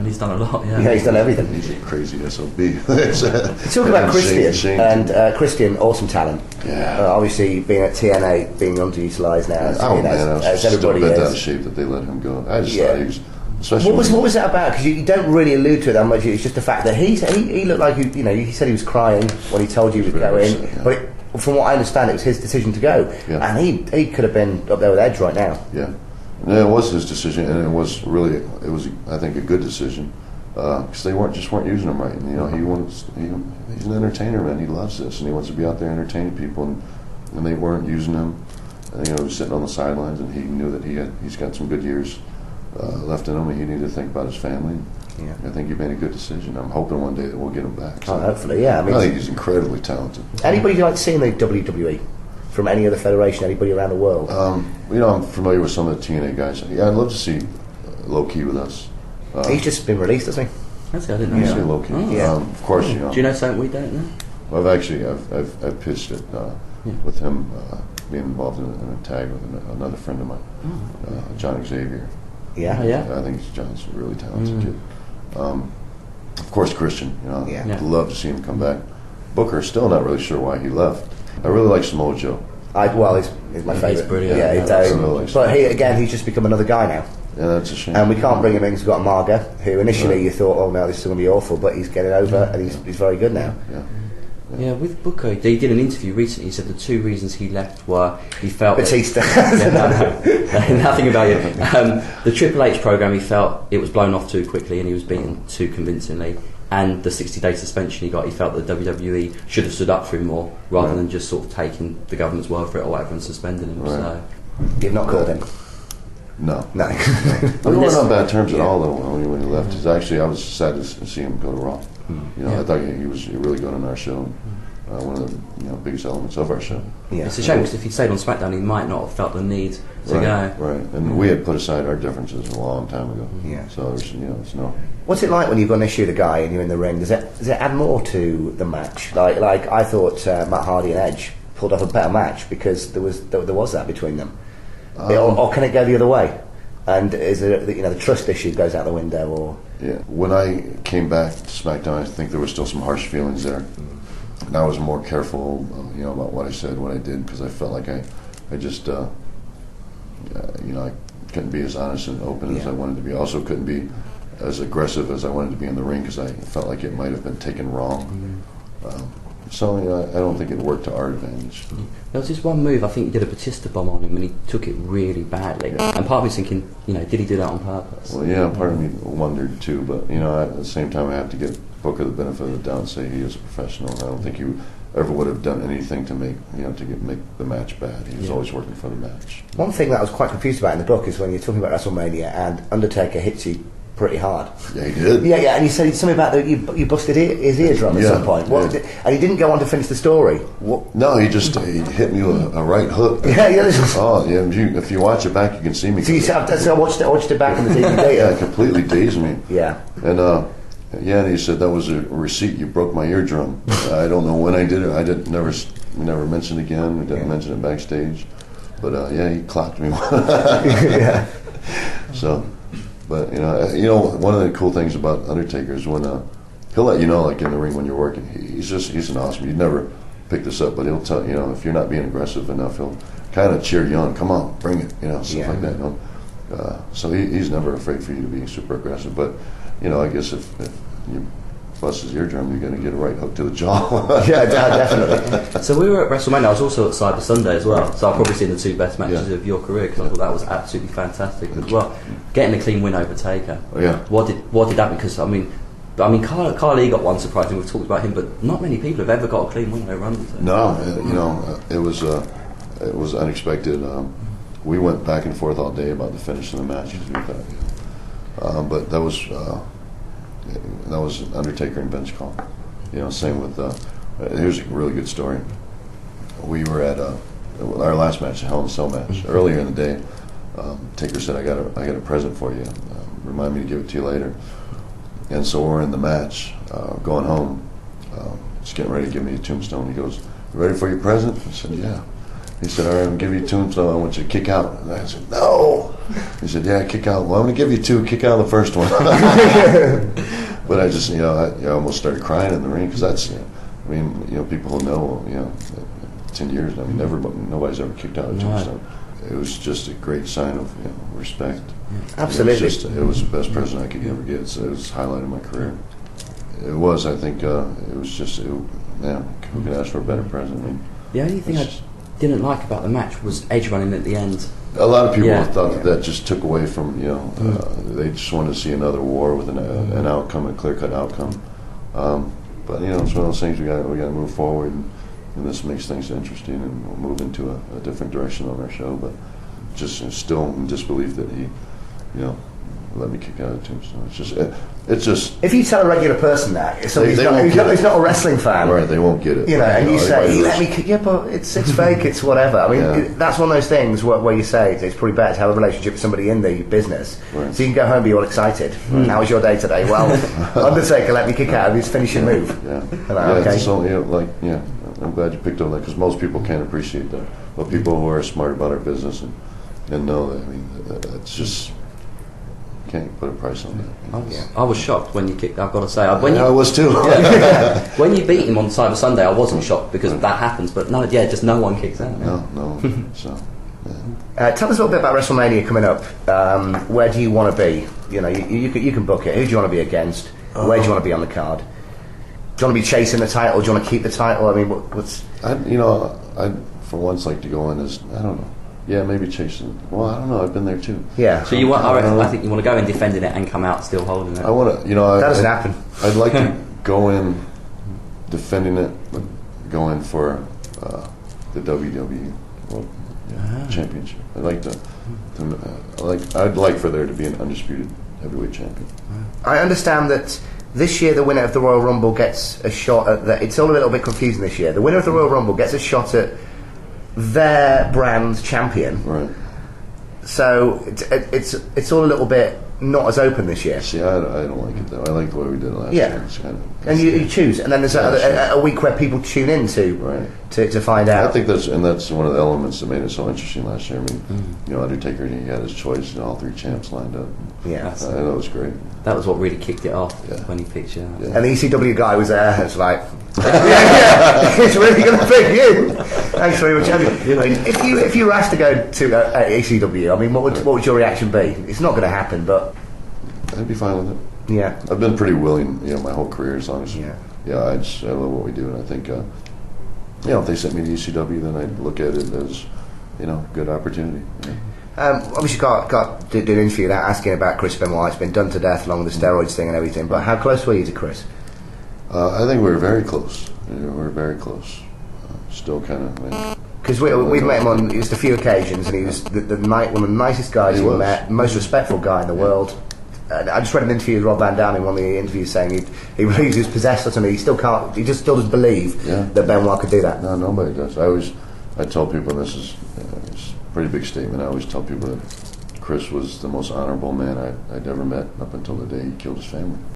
he's done a lot. Yeah, he's done everything. He's a crazy SOB. Talk about Christian, and Christian, awesome talent. Yeah. Obviously, being at TNA, being underutilized now. I was everybody still bent out is. of shape that they let him go. I just thought he was. What was that about? Because you don't really allude to it that much. It's just the fact that he looked like he said he was crying when he told you he was going. Yeah. But from what I understand, it was his decision to go, and he could have been up there with Edge right now. Yeah, and it was his decision, and it was I think a good decision because they weren't using him right. And, he's an entertainer, man. He loves this, and he wants to be out there entertaining people, and they weren't using him. And, he was sitting on the sidelines, and he knew that he's got some good years left in him, and he needed to think about his family. Yeah. I think he made a good decision. I'm hoping one day that we'll get him back. So. Hopefully, yeah. I think he's incredibly talented. Anybody you like to see in the WWE from any other federation? Anybody around the world? I'm familiar with some of the TNA guys. Yeah, I'd love to see Low Key with us. He's just been released, hasn't he? That's it. I didn't know. He's Low Key. Oh. Yeah. Of course, Do you know something we don't know? Well, I've pitched it with him being involved in a tag with another friend of mine, John Xavier. Yeah. I think John's a really talented kid. Of course, Christian. I'd love to see him come back. Booker, still not really sure why he left. I really like Samoa Joe. He's my favourite. He's brilliant. Yeah, he's really but he's just become another guy now. Yeah, that's a shame. And we can't bring him in because we've got Marga, who initially you thought, oh no, this is going to be awful, but he's getting over and he's very good now. Yeah, with Booker, they did an interview recently. He said the two reasons he left were he felt Batista. Nothing about you. The Triple H program, he felt it was blown off too quickly and he was beaten too convincingly. And the 60-day suspension he got, he felt that WWE should have stood up for him more rather than just sort of taking the government's word for it or whatever and suspending him. Right. So you've not called him? No. We weren't on bad terms at all though when he left. Actually, I was sad to see him go to Raw. I thought he was really good on our show. One of the biggest elements of our show. Yeah. It's a shame because if he'd stayed on SmackDown, he might not have felt the need to go. Right, and we had put aside our differences a long time ago. Yeah. So there's no. What's it like when you've got an issue with a guy and you're in the ring? Does it add more to the match? Like I thought Matt Hardy and Edge pulled off a better match because there was that between them. Or can it go the other way? And is it the trust issue goes out the window? Or when I came back to SmackDown, I think there were still some harsh feelings there. And I was more careful, about what I said, what I did, because I felt like I just, I couldn't be as honest and open as I wanted to be. I also couldn't be as aggressive as I wanted to be in the ring because I felt like it might have been taken wrong. So I don't think it worked to our advantage. There was this one move, I think he did a Batista bomb on him and he took it really badly. And part of me was thinking, did he do that on purpose? Well, yeah, part of me wondered too, but at the same time I have to give Booker the benefit of the doubt and say he is a professional. I don't think he ever would have done anything to make the match bad. He was always working for the match. One thing that I was quite confused about in the book is when you're talking about WrestleMania and Undertaker hits you pretty hard. Yeah, he did. Yeah, and you said something about you busted his eardrum at some point. And he didn't go on to finish the story. What? No, he hit me with a right hook. If you watch it back, you can see me. So I watched it back in the DVD. Yeah, it completely dazed me. Yeah. And and he said that was a receipt. You broke my eardrum. I don't know when I did it. We never mentioned it again. We didn't mention it backstage. But he clocked me. Yeah. So. But one of the cool things about Undertaker is when he'll let you know, like in the ring when you're working. He's an awesome. You'd never pick this up, but he'll tell if you're not being aggressive enough, he'll kind of cheer you on. Come on, bring it, stuff like that. So he's never afraid for you to be super aggressive. But I guess if you bust his eardrum, you're going to get a right hook to the jaw. Yeah, definitely. So we were at WrestleMania. I was also at Cyber Sunday as well. So I've probably seen the two best matches of your career because I thought that was absolutely fantastic as well. Getting a clean win over Taker. Oh, yeah. What did that? Because I mean, Carly got one surprising. We've talked about him, but not many people have ever got a clean win over Undertaker. No, it was unexpected. We went back and forth all day about the finish of the match. But that was Undertaker and Vince call. Same with. Here's a really good story. We were at our last match, the Hell in a Cell match. Earlier in the day, Taker said, "I got a present for you. Remind me to give it to you later." And so we're in the match, going home. He's getting ready to give me a tombstone. He goes, "You ready for your present?" I said, "Yeah." He said, "All right, I'm gonna give you a tombstone. I want you to kick out." And I said, "No." He said, "Yeah, kick out. Well, I'm going to give you 2. Kick out the first one." But I just, I almost started crying in the ring because that's, I mean, people who know, 10 years. I mean, nobody's ever kicked out a tombstone. It was just a great sign of respect. Absolutely. It was the best present I could ever get. So it was the highlight of my career. It was. I think it was just. Who could ask for a better present? I mean, the only thing I didn't like about the match was Edge running at the end. A lot of people thought that just took away from they just wanted to see another war with an outcome, a clear-cut outcome. But it's one of those things we got to move forward, and this makes things interesting, and we'll move into a different direction on our show. But just still in disbelief that he, let me kick out a tombstone. It's just. If you tell a regular person that, if somebody's who's not a wrestling fan, right? They won't get it. And you say, "Let me kick," but it's fake, it's whatever. I mean, that's one of those things where you say it's probably better to have a relationship with somebody in the business, right. so you can go home and be all excited. Right. How was your day today? Well, Undertaker let me kick out of his finishing move. I'm glad you picked on that because most people can't appreciate that. But people who are smart about our business and know that, I mean, that's just. Can't put a price on that. I was shocked when you kicked. I've got to say, I was too. When you beat him on Cyber Sunday, I wasn't shocked because that happens. But just no one kicks out. No. So, tell us a little bit about WrestleMania coming up. Where do you want to be? You can book it. Who do you want to be against? Where do you want to be on the card? Do you want to be chasing the title? Do you want to keep the title? I mean, what's? I'd for once like to go in as I don't know. Yeah, maybe chasing. Well, I don't know. I've been there too. Yeah. So you want? I think you want to go in defending it and come out still holding it. I want to. That doesn't happen. I'd like to go in defending it, but go in for the WWE World Championship. I'd like to. I'd like for there to be an undisputed heavyweight champion. I understand that this year the winner of the Royal Rumble gets a shot at that. It's all a little bit confusing this year. The winner of the Royal Rumble gets a shot at their brand champion, right? So it's all a little bit not as open this year. See, I don't like it though. I like the way we did it last year. It's kind of, and you choose, and then there's a week where people tune in to find out. I think that's one of the elements that made it so interesting last year. I mean, Undertaker, he had his choice, and all 3 champs lined up. Yeah, that was great. That was what really kicked it off when he picked you. And the ECW guy was there. It's like, it's really going to pick you. Thanks very much. I mean, if you were asked to go to ECW, I mean, what would your reaction be? It's not going to happen, but I'd be fine with it. Yeah, I've been pretty willing, my whole career as long as I love what we do, and I think if they sent me to ECW, then I'd look at it as good opportunity. Obviously, got did an interview without asking about Chris Benoit. It's been done to death along with the steroids thing and everything. But how close were you to Chris? I think we were very close. We were very close. Still kind of. Because we've met him on just a few occasions, and he was one of the nicest guys we met, most respectful guy in the world. I just read an interview with Rob Van Dam in one of the interviews saying he believes he was possessed or something. He still can't. He just still doesn't believe that Benoit could do that. No, nobody does. I tell people, and this is it's a pretty big statement. I always tell people that Chris was the most honorable man I'd ever met up until the day he killed his family.